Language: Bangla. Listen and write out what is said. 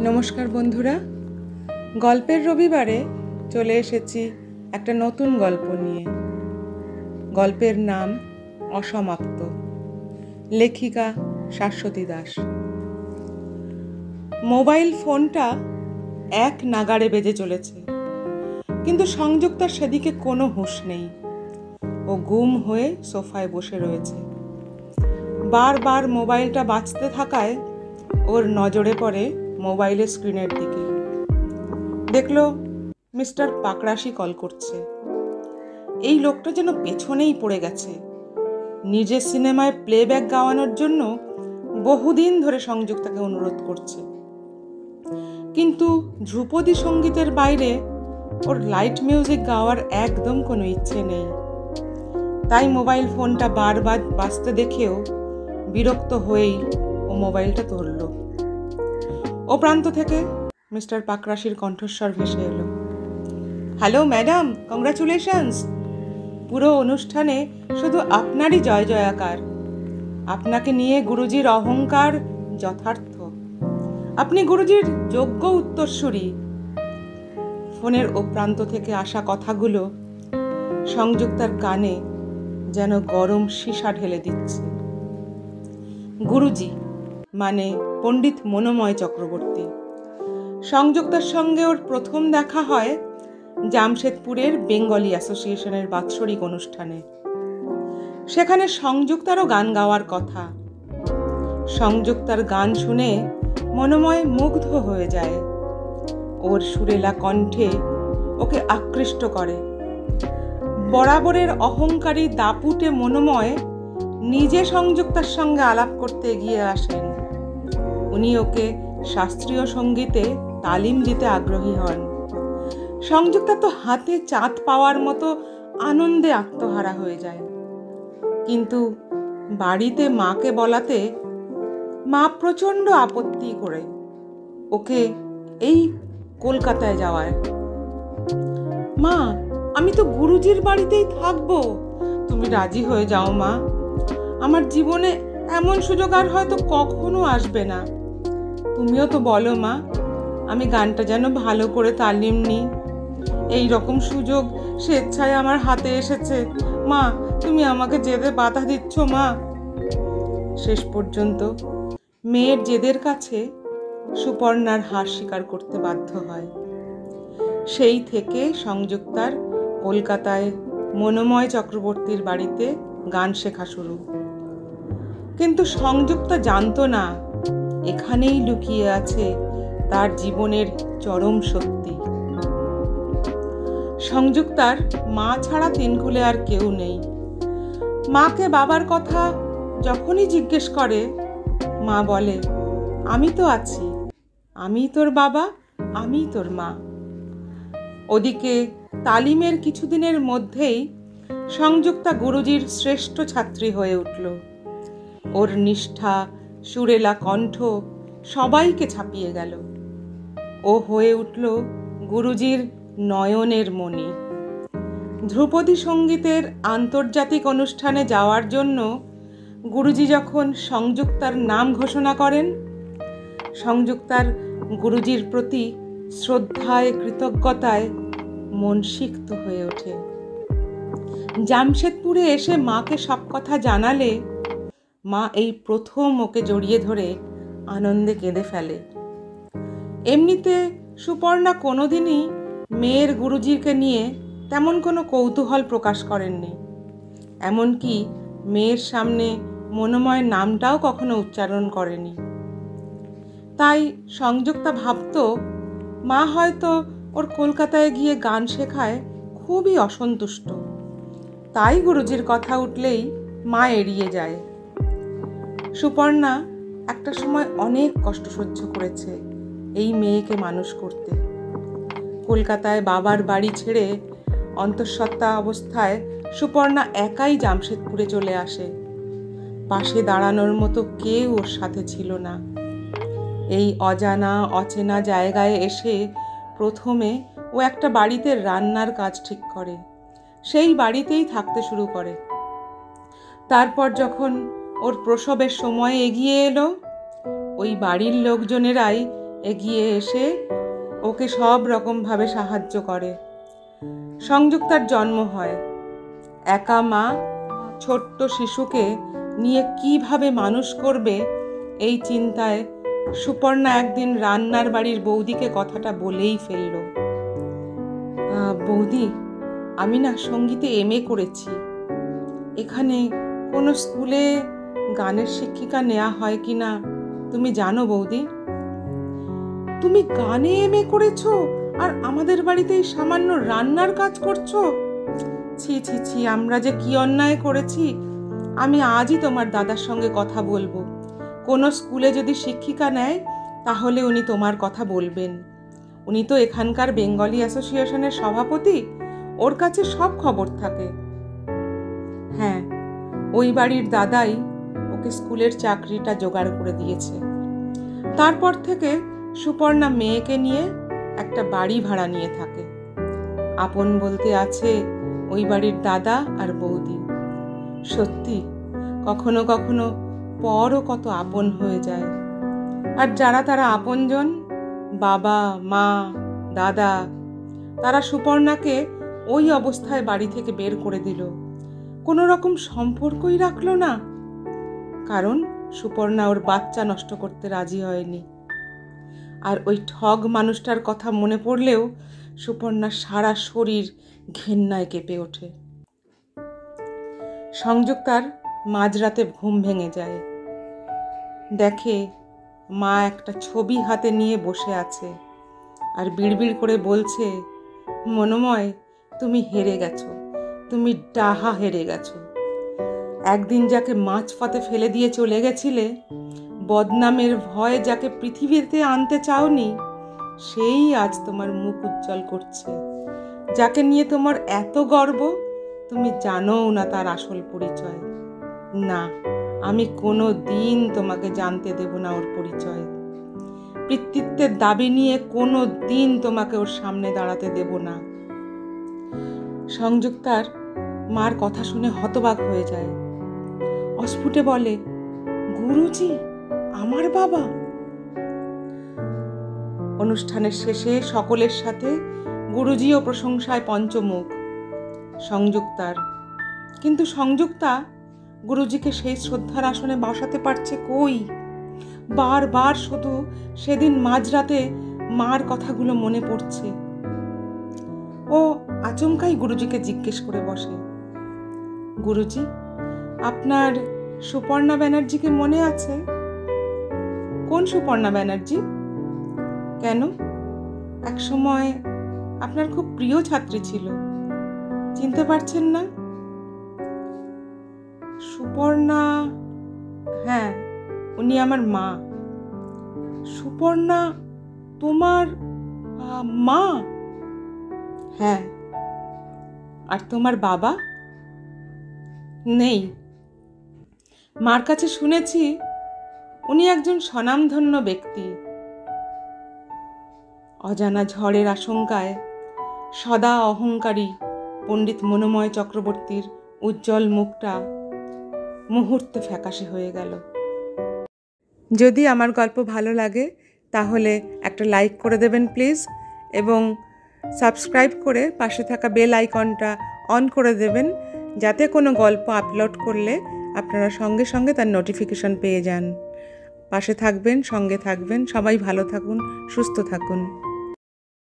নমস্কার বন্ধুরা, গল্পের রবিবারে চলে এসেছি একটা নতুন গল্প নিয়ে। গল্পের নাম অসমাপ্ত, লেখিকা শাশ্বতী দাস। মোবাইল ফোনটা এক নাগাড়ে বেজে চলেছে, কিন্তু সংযুক্তার সেদিকে কোনো হুঁশ নেই। ও গুম হয়ে সোফায় বসে রয়েছে। বারবার মোবাইলটা বাজতে থাকায় ওর নজরে পড়ে মোবাইলের স্ক্রিনের দিকে। দেখলো মিস্টার পাকরাশি কল করছে। এই লোকটা যেন পেছনেই পড়ে গেছে। নিজের সিনেমায় প্লেব্যাক গাওয়ানোর জন্য বহুদিন ধরে সংযুক্তাকে অনুরোধ করছে, কিন্তু ধ্রুপদী সঙ্গীতের বাইরে ওর লাইট মিউজিক গাওয়ার একদম কোনো ইচ্ছে নেই। তাই মোবাইল ফোনটা বারবার বাজতে দেখেও বিরক্ত হয়েই ও মোবাইলটা ধরল। ও প্রান্ত থেকে মিস্টার পাকরাশির কণ্ঠস্বর ভেসে এলো, হ্যালো ম্যাডাম, কংগ্রাচুলেশনস। পুরো অনুষ্ঠানে শুধু আপনারই জয় জয়াকার। আপনাকে নিয়ে গুরুজির অহংকার যথার্থ। আপনি গুরুজির যোগ্য উত্তরসূরি। ফোনের ও প্রান্ত থেকে আসা কথাগুলো সংযুক্তার কানে যেন গরম সীসা ঢেলে দিচ্ছে। গুরুজি মানে পণ্ডিত মনোময় চক্রবর্তী। সংযুক্তার সঙ্গে ওর প্রথম দেখা হয় জামশেদপুরের বেঙ্গলি অ্যাসোসিয়েশনের বাৎসরিক অনুষ্ঠানে। সেখানে সংযুক্তারও গান গাওয়ার কথা। সংযুক্তার গান শুনে মনোময় মুগ্ধ হয়ে যায়। ওর সুরেলা কণ্ঠে ওকে আকৃষ্ট করে। বরাবরের অহংকারী দাপুটে মনোময় নিজে সংযুক্তার সঙ্গে আলাপ করতে এগিয়ে আসেন। উনি ওকে শাস্ত্রীয় সঙ্গীতে তালিম দিতে আগ্রহী হন। সংযুক্তা তো হাতে চাঁদ পাওয়ার মতো আনন্দে আত্মহারা হয়ে যায়। কিন্তু বাড়িতে মাকে বলাতে মা প্রচণ্ড আপত্তি করে ওকে এই কলকাতায় যাওয়ায়। মা, আমি তো গুরুজির বাড়িতেই থাকবো, তুমি রাজি হয়ে যাও মা। আমার জীবনে এমন সুযোগ আর হয়তো কখনো আসবে না। তুমিও তো বলো মা, আমি গানটা যেন ভালো করে তালিম নিই। এই রকম সুযোগ স্বেচ্ছায় আমার হাতে এসেছে। মা, তুমি আমাকে যেতে বাধা দিচ্ছ মা। শেষ পর্যন্ত মেয়ের জেদের কাছে সুপর্ণার হার স্বীকার করতে বাধ্য হয়। সেই থেকে সংযুক্তার কলকাতায় মনোময় চক্রবর্তীর বাড়িতে গান শেখা শুরু। কিন্তু সংযুক্তা জানতো না এখানেই লুকিয়ে আছে তার জীবনের চরম সত্যি। সংযুক্তার মা ছাড়া তিনকুলে আর কেউ নেই। মাকে বাবার কথা যখনই জিজ্ঞেস করে মা বলে, আমি তো আছি, আমি তোর বাবা, আমি তোর মা। ওদিকে তালিমের কিছুদিনের মধ্যেই সংযুক্তা গুরুজির শ্রেষ্ঠ ছাত্রী হয়ে উঠল। ওর নিষ্ঠা, সুরেলা কণ্ঠ সবাইকে ছাপিয়ে গেল। ও হয়ে উঠল গুরুজির নয়নের মণি। ধ্রুপদী সঙ্গীতের আন্তর্জাতিক অনুষ্ঠানে যাওয়ার জন্য গুরুজি যখন সংযুক্তার নাম ঘোষণা করেন, সংযুক্তার গুরুজির প্রতি শ্রদ্ধায় কৃতজ্ঞতায় মন সিক্ত হয়ে ওঠে। জামশেদপুরে এসে মাকে সব কথা জানালে মা এই প্রথম ওকে জড়িয়ে ধরে আনন্দে কেঁদে ফেলে। এমনিতে সুপর্ণা কোনোদিনই মেয়ের গুরুজিকে নিয়ে তেমন কোনো কৌতূহল প্রকাশ করেননি। এমনকি মেয়ের সামনে মনোময় নামটাও কখনো উচ্চারণ করেনি। তাই সংযুক্তা ভাবত মা হয়তো ওর কলকাতায় গিয়ে গান শেখায় খুবই অসন্তুষ্ট। তাই গুরুজির কথা উঠলেই মা এড়িয়ে যায়। সুপর্ণা একটা সময় অনেক কষ্ট সহ্য করেছে এই মেয়েকে মানুষ করতে। কলকাতায় বাবার বাড়ি ছেড়ে অন্তঃসত্ত্বা অবস্থায় সুপর্ণা একাই জামশেদপুরে চলে আসে। পাশে দাঁড়ানোর মতো কেউ ওর সাথে ছিল না। এই অজানা অচেনা জায়গায় এসে প্রথমে ও একটা বাড়িতে রান্নার কাজ ঠিক করে। সেই বাড়িতেই থাকতে শুরু করে। তারপর যখন ওর প্রসবের সময় এগিয়ে এলো, ওই বাড়ির লোকজনেরাই এগিয়ে এসে ওকে সব রকমভাবে সাহায্য করে। সংযুক্তার জন্ম হয়। একা মা ছোট্ট শিশুকে নিয়ে কিভাবে মানুষ করবে এই চিন্তায় সুপর্ণা একদিন রান্নার বাড়ির বৌদিকে কথাটা বলেই ফেলল। বৌদি, আমি না সঙ্গীতে MA করেছি। এখানে কোনো স্কুলে গানের শিক্ষিকা নেওয়া হয় কি না তুমি জানো বৌদি? তুমি গানে MA করেছো আর আমাদের বাড়িতে এই সামান্য রান্নার কাজ করছো? ছি ছি ছি, আমরা যে কি অন্যায় করেছি। আমি আজই তোমার দাদার সঙ্গে কথা বলবো। কোনো স্কুলে যদি শিক্ষিকা নেয় তাহলে উনি তোমার কথা বলবেন। উনি তো এখানকার বেঙ্গলি অ্যাসোসিয়েশনের সভাপতি, ওর কাছে সব খবর থাকে। হ্যাঁ, ওই বাড়ির দাদাই ওকে স্কুলের চাকরিটা জোগাড় করে দিয়েছে। তারপর থেকে সুপর্ণা মেয়েকে নিয়ে একটা বাড়ি ভাড়া নিয়ে থাকে। আপন বলতে আছে ওই বাড়ির দাদা আর বৌদি। সত্যি কখনো কখনো পরও কত আপন হয়ে যায়। আর যারা তারা আপনজন, বাবা মা দাদা, তারা সুপর্ণাকে ওই অবস্থায় বাড়ি থেকে বের করে দিল, কোনো রকম সম্পর্কই রাখলো না। কারণ সুপর্ণা ওর বাচ্চা নষ্ট করতে রাজি হয়নি। আর ওই ঠগ মানুষটার কথা মনে পড়লেও সুপর্ণার সারা শরীর ঘেন্নায় কেঁপে ওঠে। সংযুক্তার মাঝরাতে ঘুম ভেঙে যায়। দেখে মা একটা ছবি হাতে নিয়ে বসে আছে আর বিড়বিড় করে বলছে, মনোময়, তুমি হেরে গেছো, তুমি ডাহা হেরে গেছো। একদিন যাকে মাছ ফাতে ফেলে দিয়ে চলে গেছিলে, বদনামের ভয়ে যাকে পৃথিবীতে আনতে চাওনি, সেই আজ তোমার মুখ উজ্জ্বল করছে। যাকে নিয়ে তোমার এত গর্ব, তুমি জানোও না তার আসল পরিচয়। না, আমি কোনো দিন তোমাকে জানতে দেব না ওর পরিচয়। পিতৃত্বের দাবি নিয়ে কোনো দিন তোমাকে ওর সামনে দাঁড়াতে দেব না। সংযুক্তার মার কথা শুনে হতবাক হয়ে যায়। অস্ফুটে বলে, গুরুজি, আমার বাবা? অনুষ্ঠানের শেষে সকলের সাথে গুরুজিও প্রশংসায় পঞ্চমুখ সংযুক্তার। কিন্তু সংযুক্তা গুরুজিকে সেই শ্রদ্ধার আসনে বসাতে পারছে কই? বারবার শুধু সেদিন মাঝরাতে মার কথাগুলো মনে পড়ছে। ও আচমকাই গুরুজিকে জিজ্ঞেস করে বসে, গুরুজি, আপনার সুপর্ণা ব্যানার্জিকে মনে আছে? কোন সুপর্ণা ব্যানার্জি? কেন, একসময় আপনার খুব প্রিয় ছাত্রী ছিল, চিনতে পারছেন না? সুপর্ণা? হ্যাঁ, উনি আমার মা। সুপর্ণা তোমার মা? হ্যাঁ। আর তোমার বাবা? নেই। মার কাছে শুনেছি উনি একজন স্বনামধন্য ব্যক্তি। অজানা ঝড়ের আশঙ্কায় সদা অহংকারী পণ্ডিত মনোময় চক্রবর্তীর উজ্জ্বল মুখটা মুহূর্তে ফ্যাকাশে হয়ে গেল। যদি আমার গল্প ভালো লাগে তাহলে একটা লাইক করে দেবেন প্লিজ, এবং সাবস্ক্রাইব করে পাশে থাকা বেল আইকনটা অন করে দেবেন, যাতে কোনো গল্প আপলোড করলে আপনারা সঙ্গে সঙ্গে তার নোটিফিকেশন পেয়ে যান। পাশে থাকবেন, সঙ্গে থাকবেন। সবাই ভালো থাকুন, সুস্থ থাকুন।